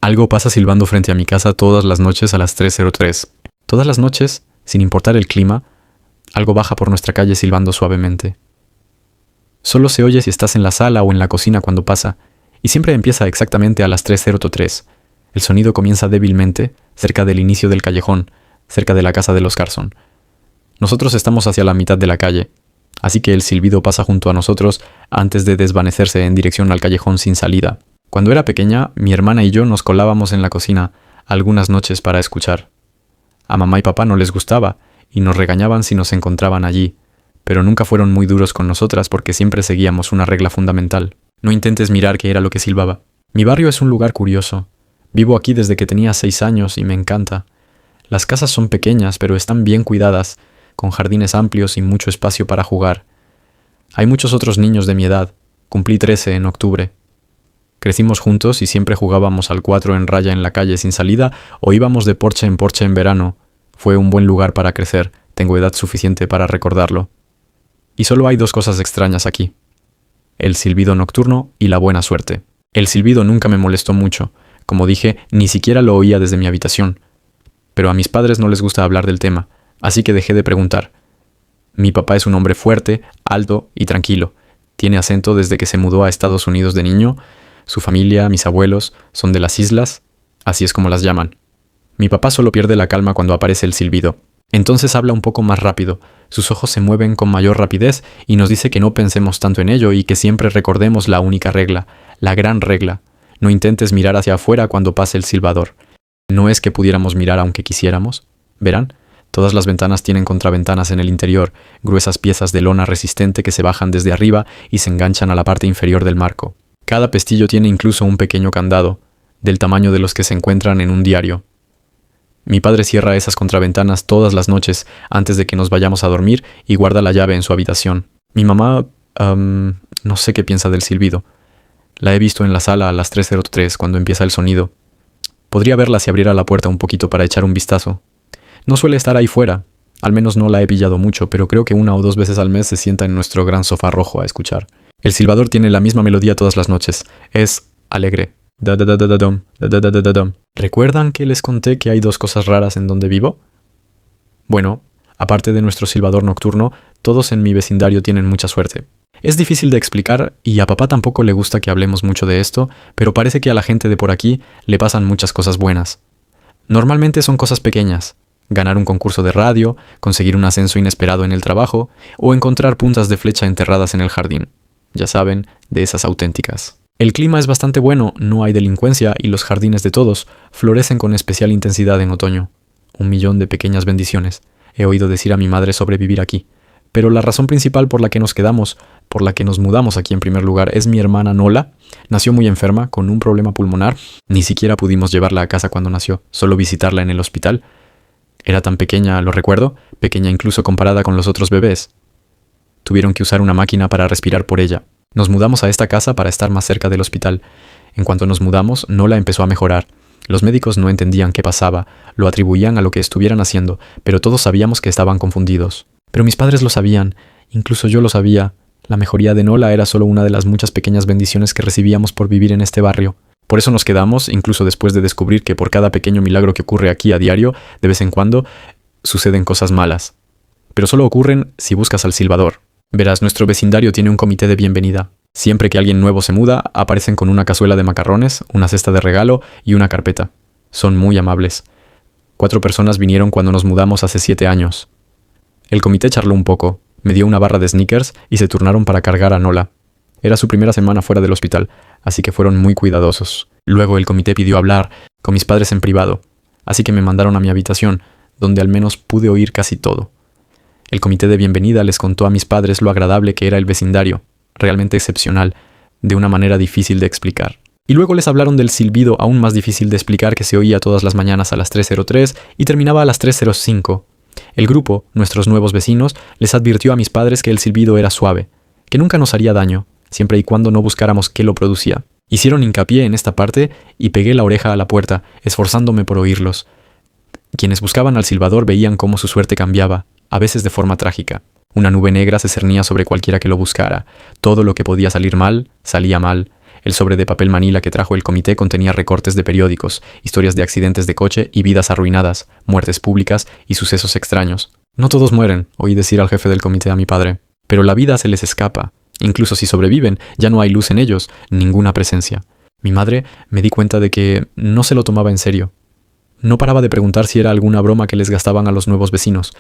Algo pasa silbando frente a mi casa todas las noches a las 3:03. Todas las noches, sin importar el clima, algo baja por nuestra calle silbando suavemente. Solo se oye si estás en la sala o en la cocina cuando pasa, y siempre empieza exactamente a las 3:03. El sonido comienza débilmente, cerca del inicio del callejón, cerca de la casa de los Carson. Nosotros estamos hacia la mitad de la calle, así que el silbido pasa junto a nosotros antes de desvanecerse en dirección al callejón sin salida. Cuando era pequeña, mi hermana y yo nos colábamos en la cocina algunas noches para escuchar. A mamá y papá no les gustaba y nos regañaban si nos encontraban allí, pero nunca fueron muy duros con nosotras porque siempre seguíamos una regla fundamental. No intentes mirar qué era lo que silbaba. Mi barrio es un lugar curioso. Vivo aquí desde que tenía 6 años y me encanta. Las casas son pequeñas, pero están bien cuidadas, con jardines amplios y mucho espacio para jugar. Hay muchos otros niños de mi edad. Cumplí 13 en octubre. Crecimos juntos y siempre jugábamos al 4 en raya en la calle sin salida o íbamos de porche en verano. Fue un buen lugar para crecer. Tengo edad suficiente para recordarlo. Y solo hay 2 cosas extrañas aquí: el silbido nocturno y la buena suerte. El silbido nunca me molestó mucho. Como dije, ni siquiera lo oía desde mi habitación. Pero a mis padres no les gusta hablar del tema, así que dejé de preguntar. Mi papá es un hombre fuerte, alto y tranquilo. Tiene acento desde que se mudó a Estados Unidos de niño. Su familia, mis abuelos, son de las islas, así es como las llaman. Mi papá solo pierde la calma cuando aparece el silbido. Entonces habla un poco más rápido, sus ojos se mueven con mayor rapidez y nos dice que no pensemos tanto en ello y que siempre recordemos la única regla, la gran regla. No intentes mirar hacia afuera cuando pase el silbador. No es que pudiéramos mirar aunque quisiéramos. ¿Verán? Todas las ventanas tienen contraventanas en el interior, gruesas piezas de lona resistente que se bajan desde arriba y se enganchan a la parte inferior del marco. Cada pestillo tiene incluso un pequeño candado, del tamaño de los que se encuentran en un diario. Mi padre cierra esas contraventanas todas las noches antes de que nos vayamos a dormir y guarda la llave en su habitación. Mi mamá, no sé qué piensa del silbido. La he visto en la sala a las 3:03 cuando empieza el sonido. Podría verla si abriera la puerta un poquito para echar un vistazo. No suele estar ahí fuera, al menos no la he pillado mucho, pero creo que 1 o 2 veces al mes se sienta en nuestro gran sofá rojo a escuchar. El silbador tiene la misma melodía todas las noches. Es alegre. Da-da-da-da-da-dum, da-da-da-da-da-dum. ¿Recuerdan que les conté que hay 2 cosas raras en donde vivo? Bueno, aparte de nuestro silbador nocturno, todos en mi vecindario tienen mucha suerte. Es difícil de explicar y a papá tampoco le gusta que hablemos mucho de esto, pero parece que a la gente de por aquí le pasan muchas cosas buenas. Normalmente son cosas pequeñas: ganar un concurso de radio, conseguir un ascenso inesperado en el trabajo o encontrar puntas de flecha enterradas en el jardín. Ya saben, de esas auténticas. El clima es bastante bueno, no hay delincuencia y los jardines de todos florecen con especial intensidad en otoño. 1.000.000 de pequeñas bendiciones. He oído decir a mi madre sobre vivir aquí. Pero la razón principal por la que nos quedamos, por la que nos mudamos aquí en primer lugar, es mi hermana Nola. Nació muy enferma, con un problema pulmonar. Ni siquiera pudimos llevarla a casa cuando nació, solo visitarla en el hospital. Era tan pequeña, lo recuerdo, pequeña incluso comparada con los otros bebés. Tuvieron que usar una máquina para respirar por ella. Nos mudamos a esta casa para estar más cerca del hospital. En cuanto nos mudamos, Nola empezó a mejorar. Los médicos no entendían qué pasaba, lo atribuían a lo que estuvieran haciendo, pero todos sabíamos que estaban confundidos. Pero mis padres lo sabían, incluso yo lo sabía. La mejoría de Nola era solo una de las muchas pequeñas bendiciones que recibíamos por vivir en este barrio. Por eso nos quedamos, incluso después de descubrir que por cada pequeño milagro que ocurre aquí a diario, de vez en cuando, suceden cosas malas. Pero solo ocurren si buscas al silbador. Verás, nuestro vecindario tiene un comité de bienvenida. Siempre que alguien nuevo se muda, aparecen con una cazuela de macarrones, una cesta de regalo y una carpeta. Son muy amables. 4 personas vinieron cuando nos mudamos hace 7 años. El comité charló un poco, me dio una barra de Snickers y se turnaron para cargar a Nola. Era su primera semana fuera del hospital, así que fueron muy cuidadosos. Luego el comité pidió hablar con mis padres en privado, así que me mandaron a mi habitación, donde al menos pude oír casi todo. El comité de bienvenida les contó a mis padres lo agradable que era el vecindario, realmente excepcional, de una manera difícil de explicar. Y luego les hablaron del silbido aún más difícil de explicar que se oía todas las mañanas a las 3:03 y terminaba a las 3:05. El grupo, nuestros nuevos vecinos, les advirtió a mis padres que el silbido era suave, que nunca nos haría daño, siempre y cuando no buscáramos qué lo producía. Hicieron hincapié en esta parte y pegué la oreja a la puerta, esforzándome por oírlos. Quienes buscaban al silbador veían cómo su suerte cambiaba, a veces de forma trágica. Una nube negra se cernía sobre cualquiera que lo buscara. Todo lo que podía salir mal, salía mal. El sobre de papel manila que trajo el comité contenía recortes de periódicos, historias de accidentes de coche y vidas arruinadas, muertes públicas y sucesos extraños. No todos mueren, oí decir al jefe del comité a mi padre. Pero la vida se les escapa. Incluso si sobreviven, ya no hay luz en ellos, ninguna presencia. Mi madre me di cuenta de que no se lo tomaba en serio. No paraba de preguntar si era alguna broma que les gastaban a los nuevos vecinos.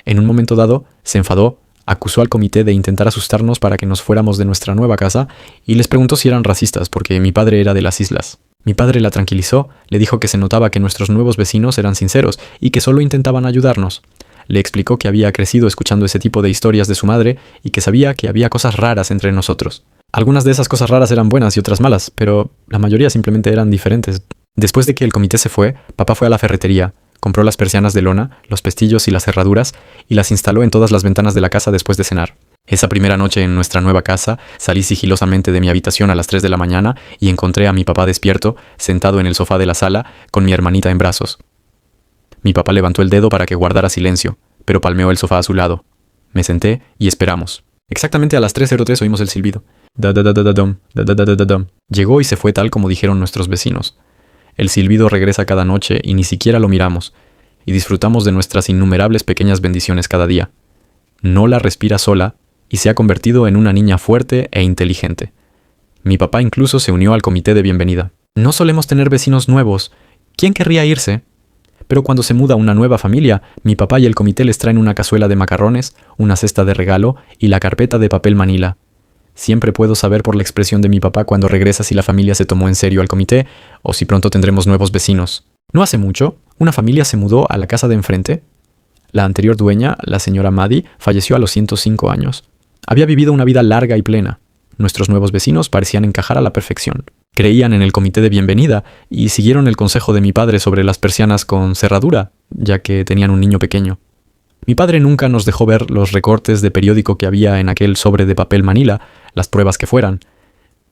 En un momento dado, se enfadó, acusó al comité de intentar asustarnos para que nos fuéramos de nuestra nueva casa y les preguntó si eran racistas porque mi padre era de las islas. Mi padre la tranquilizó, le dijo que se notaba que nuestros nuevos vecinos eran sinceros y que solo intentaban ayudarnos. Le explicó que había crecido escuchando ese tipo de historias de su madre y que sabía que había cosas raras entre nosotros. Algunas de esas cosas raras eran buenas y otras malas, pero la mayoría simplemente eran diferentes. Después de que el comité se fue, papá fue a la ferretería, compró las persianas de lona, los pestillos y las cerraduras y las instaló en todas las ventanas de la casa después de cenar. Esa primera noche en nuestra nueva casa, salí sigilosamente de mi habitación a las 3 de la mañana y encontré a mi papá despierto, sentado en el sofá de la sala, con mi hermanita en brazos. Mi papá levantó el dedo para que guardara silencio, pero palmeó el sofá a su lado. Me senté y esperamos. Exactamente a las 3:03 oímos el silbido. Da-da-da-da-dum, da-da-da-da-dum. Llegó y se fue tal como dijeron nuestros vecinos. El silbido regresa cada noche y ni siquiera lo miramos, y disfrutamos de nuestras innumerables pequeñas bendiciones cada día. Nola respira sola y se ha convertido en una niña fuerte e inteligente. Mi papá incluso se unió al comité de bienvenida. No solemos tener vecinos nuevos. ¿Quién querría irse? Pero cuando se muda una nueva familia, mi papá y el comité les traen una cazuela de macarrones, una cesta de regalo y la carpeta de papel manila. Siempre puedo saber por la expresión de mi papá cuando regresa si la familia se tomó en serio al comité o si pronto tendremos nuevos vecinos. No hace mucho, una familia se mudó a la casa de enfrente. La anterior dueña, la señora Maddie, falleció a los 105 años. Había vivido una vida larga y plena. Nuestros nuevos vecinos parecían encajar a la perfección. Creían en el comité de bienvenida y siguieron el consejo de mi padre sobre las persianas con cerradura, ya que tenían un niño pequeño. Mi padre nunca nos dejó ver los recortes de periódico que había en aquel sobre de papel manila, las pruebas que fueran.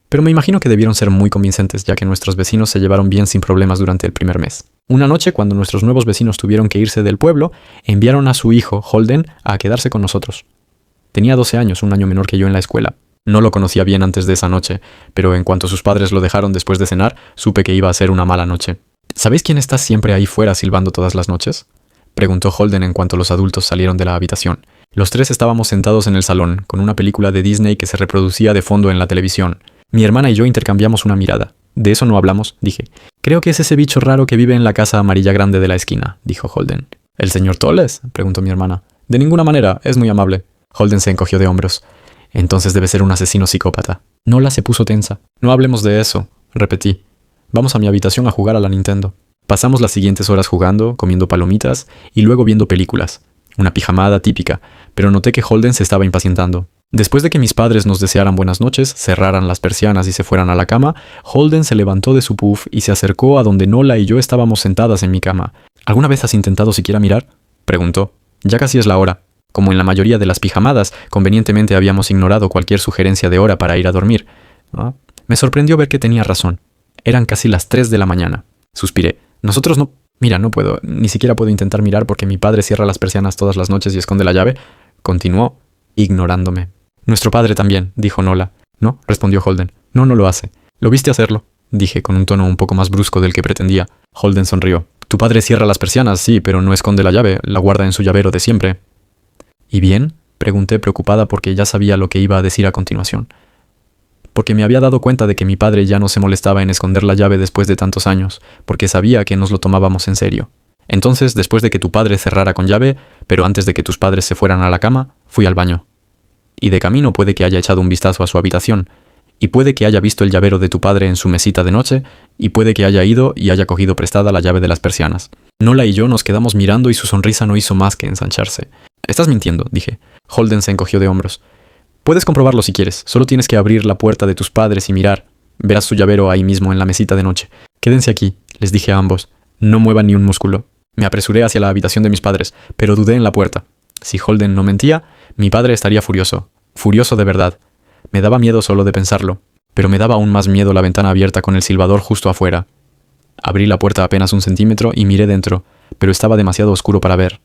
Pero me imagino que debieron ser muy convincentes, ya que nuestros vecinos se llevaron bien sin problemas durante el primer mes. Una noche, cuando nuestros nuevos vecinos tuvieron que irse del pueblo, enviaron a su hijo, Holden, a quedarse con nosotros. Tenía 12 años, un año menor que yo en la escuela. No lo conocía bien antes de esa noche, pero en cuanto sus padres lo dejaron después de cenar, supe que iba a ser una mala noche. ¿Sabéis quién está siempre ahí fuera silbando todas las noches?, preguntó Holden en cuanto los adultos salieron de la habitación. Los tres estábamos sentados en el salón, con una película de Disney que se reproducía de fondo en la televisión. Mi hermana y yo intercambiamos una mirada. De eso no hablamos, dije. Creo que es ese bicho raro que vive en la casa amarilla grande de la esquina, dijo Holden. ¿El señor Tolles?, preguntó mi hermana. De ninguna manera, es muy amable. Holden se encogió de hombros. Entonces debe ser un asesino psicópata. Nola se puso tensa. No hablemos de eso, repetí. Vamos a mi habitación a jugar a la Nintendo. Pasamos las siguientes horas jugando, comiendo palomitas y luego viendo películas. Una pijamada típica, pero noté que Holden se estaba impacientando. Después de que mis padres nos desearan buenas noches, cerraran las persianas y se fueran a la cama, Holden se levantó de su puff y se acercó a donde Nola y yo estábamos sentadas en mi cama. ¿Alguna vez has intentado siquiera mirar?, preguntó. Ya casi es la hora. Como en la mayoría de las pijamadas, convenientemente habíamos ignorado cualquier sugerencia de hora para ir a dormir. Me sorprendió ver que tenía razón. Eran casi las 3 de la mañana. Suspiré. Nosotros no... Mira, no puedo. Ni siquiera puedo intentar mirar porque mi padre cierra las persianas todas las noches y esconde la llave. Continuó, ignorándome. Nuestro padre también, dijo Nola. No, respondió Holden. No lo hace. ¿Lo viste hacerlo?, dije con un tono un poco más brusco del que pretendía. Holden sonrió. Tu padre cierra las persianas, sí, pero no esconde la llave. La guarda en su llavero de siempre. ¿Y bien?, pregunté preocupada porque ya sabía lo que iba a decir a continuación. Porque me había dado cuenta de que mi padre ya no se molestaba en esconder la llave después de tantos años, porque sabía que nos lo tomábamos en serio. Entonces, después de que tu padre cerrara con llave, pero antes de que tus padres se fueran a la cama, fui al baño. Y de camino puede que haya echado un vistazo a su habitación, y puede que haya visto el llavero de tu padre en su mesita de noche, y puede que haya ido y haya cogido prestada la llave de las persianas. Nola y yo nos quedamos mirando y su sonrisa no hizo más que ensancharse. «Estás mintiendo», dije. Holden se encogió de hombros. «Puedes comprobarlo si quieres. Solo tienes que abrir la puerta de tus padres y mirar. Verás su llavero ahí mismo en la mesita de noche. Quédense aquí», les dije a ambos. «No muevan ni un músculo». Me apresuré hacia la habitación de mis padres, pero dudé en la puerta. Si Holden no mentía, mi padre estaría furioso. Furioso de verdad. Me daba miedo solo de pensarlo, pero me daba aún más miedo la ventana abierta con el silbador justo afuera. Abrí la puerta apenas 1 centímetro y miré dentro, pero estaba demasiado oscuro para ver.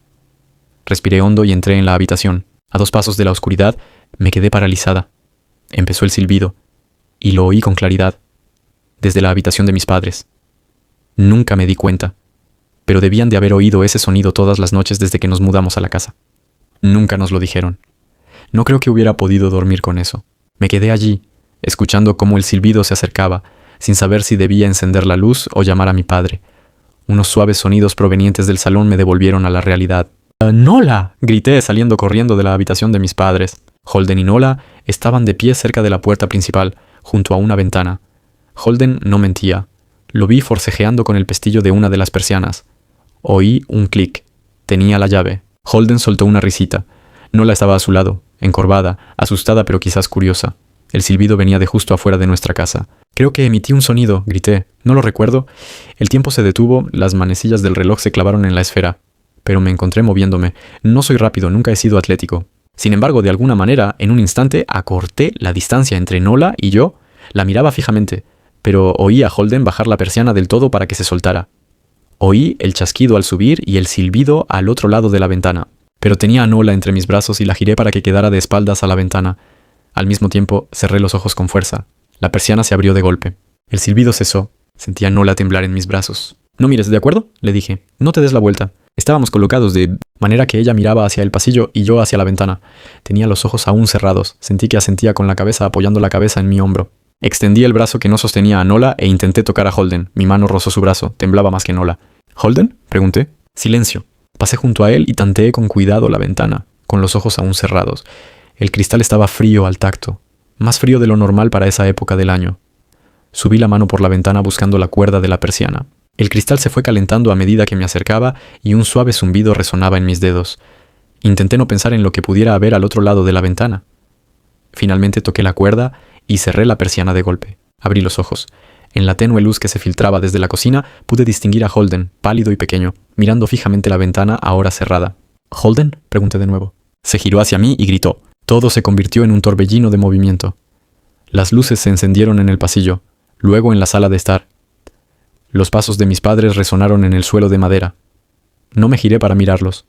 Respiré hondo y entré en la habitación. A 2 pasos de la oscuridad, me quedé paralizada. Empezó el silbido, y lo oí con claridad. desde la habitación de mis padres. Nunca me di cuenta, pero debían de haber oído ese sonido todas las noches desde que nos mudamos a la casa. Nunca nos lo dijeron. No creo que hubiera podido dormir con eso. Me quedé allí, escuchando cómo el silbido se acercaba, sin saber si debía encender la luz o llamar a mi padre. Unos suaves sonidos provenientes del salón me devolvieron a la realidad. ¡Nola!, grité saliendo corriendo de la habitación de mis padres. Holden y Nola estaban de pie cerca de la puerta principal, junto a una ventana. Holden no mentía. Lo vi forcejeando con el pestillo de una de las persianas. Oí un clic. Tenía la llave. Holden soltó una risita. Nola estaba a su lado, encorvada, asustada pero quizás curiosa. El silbido venía de justo afuera de nuestra casa. Creo que emití un sonido, grité. No lo recuerdo. El tiempo se detuvo, las manecillas del reloj se clavaron en la esfera. Pero me encontré moviéndome. No soy rápido, nunca he sido atlético. Sin embargo, de alguna manera, en un instante, acorté la distancia entre Nola y yo. La miraba fijamente, pero oí a Holden bajar la persiana del todo para que se soltara. Oí el chasquido al subir y el silbido al otro lado de la ventana. Pero tenía a Nola entre mis brazos y la giré para que quedara de espaldas a la ventana. Al mismo tiempo, cerré los ojos con fuerza. La persiana se abrió de golpe. El silbido cesó. Sentí a Nola temblar en mis brazos. «No mires, ¿de acuerdo?», le dije. «No te des la vuelta». Estábamos colocados de manera que ella miraba hacia el pasillo y yo hacia la ventana. Tenía los ojos aún cerrados. Sentí que asentía con la cabeza apoyando la cabeza en mi hombro. Extendí el brazo que no sostenía a Nola e intenté tocar a Holden. Mi mano rozó su brazo. Temblaba más que Nola. «¿Holden?», pregunté. Silencio. Pasé junto a él y tanteé con cuidado la ventana, con los ojos aún cerrados. El cristal estaba frío al tacto, más frío de lo normal para esa época del año. Subí la mano por la ventana buscando la cuerda de la persiana. El cristal se fue calentando a medida que me acercaba y un suave zumbido resonaba en mis dedos. Intenté no pensar en lo que pudiera haber al otro lado de la ventana. Finalmente toqué la cuerda y cerré la persiana de golpe. Abrí los ojos. En la tenue luz que se filtraba desde la cocina pude distinguir a Holden, pálido y pequeño, mirando fijamente la ventana ahora cerrada. «¿Holden?», pregunté de nuevo. Se giró hacia mí y gritó. Todo se convirtió en un torbellino de movimiento. Las luces se encendieron en el pasillo, luego en la sala de estar. Los pasos de mis padres resonaron en el suelo de madera. No me giré para mirarlos.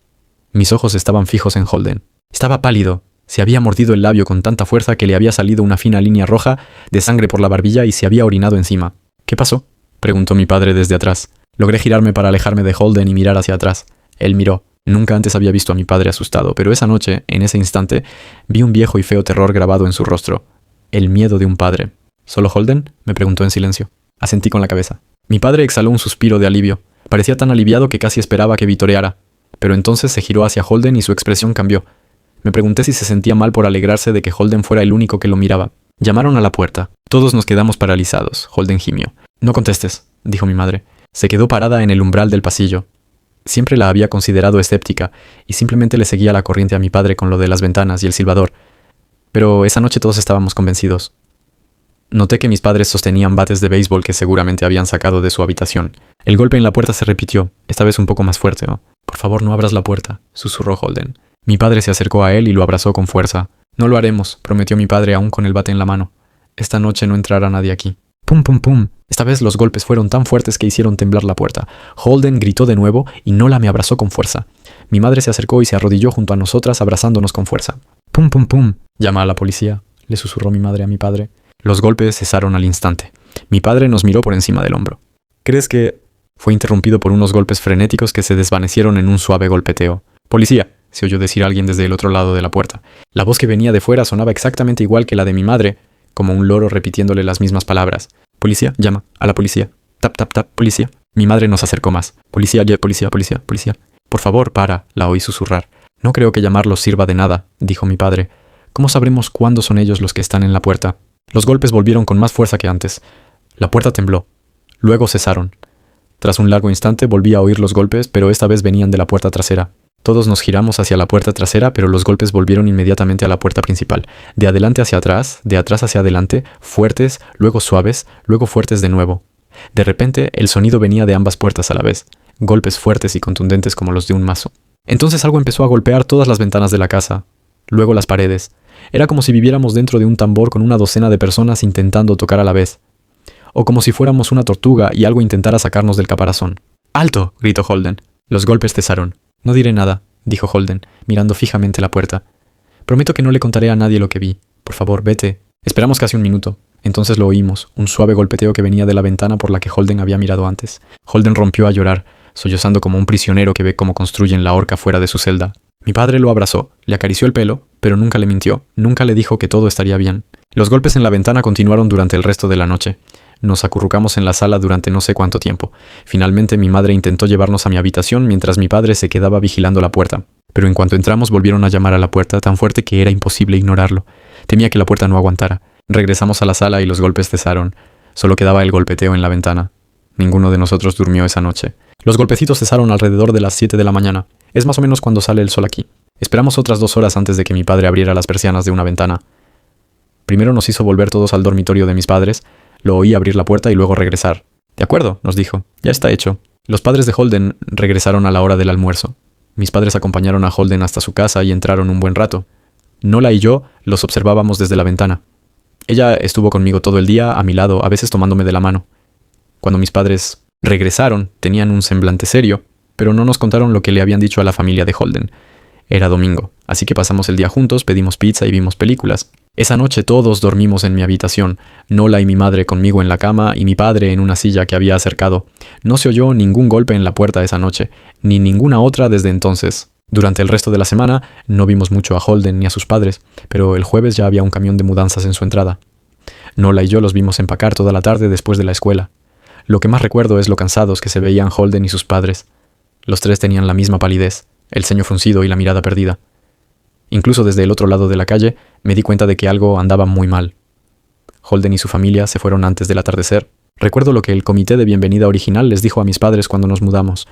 Mis ojos estaban fijos en Holden. Estaba pálido. Se había mordido el labio con tanta fuerza que le había salido una fina línea roja de sangre por la barbilla y se había orinado encima. «¿Qué pasó?», preguntó mi padre desde atrás. Logré girarme para alejarme de Holden y mirar hacia atrás. Él miró. Nunca antes había visto a mi padre asustado, pero esa noche, en ese instante, vi un viejo y feo terror grabado en su rostro. El miedo de un padre. «¿Solo Holden?», me preguntó en silencio. Asentí con la cabeza. Mi padre exhaló un suspiro de alivio. Parecía tan aliviado que casi esperaba que vitoreara. Pero entonces se giró hacia Holden y su expresión cambió. Me pregunté si se sentía mal por alegrarse de que Holden fuera el único que lo miraba. Llamaron a la puerta. Todos nos quedamos paralizados. Holden gimió. «No contestes», dijo mi madre. Se quedó parada en el umbral del pasillo. Siempre la había considerado escéptica y simplemente le seguía la corriente a mi padre con lo de las ventanas y el silbador. Pero esa noche todos estábamos convencidos. Noté que mis padres sostenían bates de béisbol que seguramente habían sacado de su habitación. El golpe en la puerta se repitió, esta vez un poco más fuerte. «Por favor, no abras la puerta», susurró Holden. Mi padre se acercó a él y lo abrazó con fuerza. «No lo haremos», prometió mi padre aún con el bate en la mano. «Esta noche no entrará nadie aquí». Pum, pum, pum. Esta vez los golpes fueron tan fuertes que hicieron temblar la puerta. Holden gritó de nuevo y Nola me abrazó con fuerza. Mi madre se acercó y se arrodilló junto a nosotras abrazándonos con fuerza. «Pum, pum, pum. Llama a la policía», le susurró mi madre a mi padre. Los golpes cesaron al instante. Mi padre nos miró por encima del hombro. «¿Crees que...?» Fue interrumpido por unos golpes frenéticos que se desvanecieron en un suave golpeteo. «¡Policía!», se oyó decir alguien desde el otro lado de la puerta. La voz que venía de fuera sonaba exactamente igual que la de mi madre, como un loro repitiéndole las mismas palabras. «Policía, llama a la policía. Tap, tap, tap, policía». Mi madre nos acercó más. «Policía, policía, policía, policía». «Por favor, para», la oí susurrar. «No creo que llamarlos sirva de nada», dijo mi padre. «¿Cómo sabremos cuándo son ellos los que están en la puerta?» Los golpes volvieron con más fuerza que antes. La puerta tembló. Luego cesaron. Tras un largo instante volví a oír los golpes, pero esta vez venían de la puerta trasera. Todos nos giramos hacia la puerta trasera, pero los golpes volvieron inmediatamente a la puerta principal. De adelante hacia atrás, de atrás hacia adelante, fuertes, luego suaves, luego fuertes de nuevo. De repente, el sonido venía de ambas puertas a la vez. Golpes fuertes y contundentes como los de un mazo. Entonces algo empezó a golpear todas las ventanas de la casa. Luego las paredes. Era como si viviéramos dentro de un tambor con una docena de personas intentando tocar a la vez. O como si fuéramos una tortuga y algo intentara sacarnos del caparazón. «¡Alto!», gritó Holden. Los golpes cesaron. «No diré nada», dijo Holden, mirando fijamente la puerta. «Prometo que no le contaré a nadie lo que vi. Por favor, vete. Esperamos casi un minuto. Entonces lo oímos, un suave golpeteo que venía de la ventana por la que Holden había mirado antes. Holden rompió a llorar, sollozando como un prisionero que ve cómo construyen la horca fuera de su celda. Mi padre lo abrazó, le acarició el pelo, pero nunca le mintió, nunca le dijo que todo estaría bien. Los golpes en la ventana continuaron durante el resto de la noche. Nos acurrucamos en la sala durante no sé cuánto tiempo. Finalmente mi madre intentó llevarnos a mi habitación mientras mi padre se quedaba vigilando la puerta. Pero en cuanto entramos volvieron a llamar a la puerta tan fuerte que era imposible ignorarlo. Temía que la puerta no aguantara. Regresamos a la sala y los golpes cesaron. Solo quedaba el golpeteo en la ventana. Ninguno de nosotros durmió esa noche. Los golpecitos cesaron alrededor de las 7 de la mañana. Es más o menos cuando sale el sol aquí. Esperamos otras 2 horas antes de que mi padre abriera las persianas de una ventana. Primero nos hizo volver todos al dormitorio de mis padres. Lo oí abrir la puerta y luego regresar. De acuerdo, nos dijo. Ya está hecho. Los padres de Holden regresaron a la hora del almuerzo. Mis padres acompañaron a Holden hasta su casa y entraron un buen rato. Nola y yo los observábamos desde la ventana. Ella estuvo conmigo todo el día, a mi lado, a veces tomándome de la mano. Cuando mis padres regresaron, tenían un semblante serio, pero no nos contaron lo que le habían dicho a la familia de Holden. Era domingo, así que pasamos el día juntos, pedimos pizza y vimos películas. Esa noche todos dormimos en mi habitación, Nola y mi madre conmigo en la cama y mi padre en una silla que había acercado. No se oyó ningún golpe en la puerta esa noche, ni ninguna otra desde entonces. Durante el resto de la semana no vimos mucho a Holden ni a sus padres, pero el jueves ya había un camión de mudanzas en su entrada. Nola y yo los vimos empacar toda la tarde después de la escuela. Lo que más recuerdo es lo cansados que se veían Holden y sus padres. Los tres tenían la misma palidez, el ceño fruncido y la mirada perdida. Incluso desde el otro lado de la calle me di cuenta de que algo andaba muy mal. Holden y su familia se fueron antes del atardecer. Recuerdo lo que el comité de bienvenida original les dijo a mis padres cuando nos mudamos.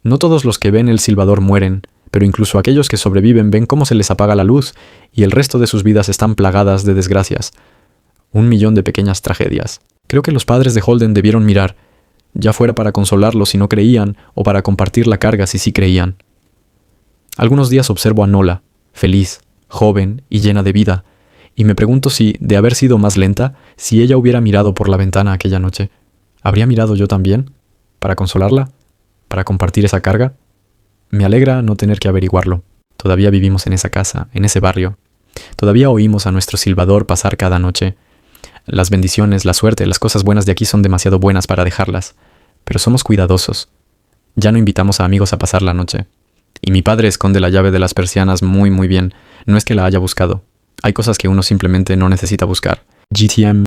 No todos los que ven el silbador mueren, pero incluso aquellos que sobreviven ven cómo se les apaga la luz y el resto de sus vidas están plagadas de desgracias. 1.000.000 de pequeñas tragedias. Creo que los padres de Holden debieron mirar, ya fuera para consolarlos si no creían o para compartir la carga si sí creían. Algunos días observo a Nola, feliz, joven y llena de vida, y me pregunto si, de haber sido más lenta, si ella hubiera mirado por la ventana aquella noche, ¿habría mirado yo también? ¿Para consolarla? ¿Para compartir esa carga? Me alegra no tener que averiguarlo. Todavía vivimos en esa casa, en ese barrio. Todavía oímos a nuestro silbador pasar cada noche. Las bendiciones, la suerte, las cosas buenas de aquí son demasiado buenas para dejarlas. Pero somos cuidadosos. Ya no invitamos a amigos a pasar la noche. Y mi padre esconde la llave de las persianas muy bien. No es que la haya buscado. Hay cosas que uno simplemente no necesita buscar. GTM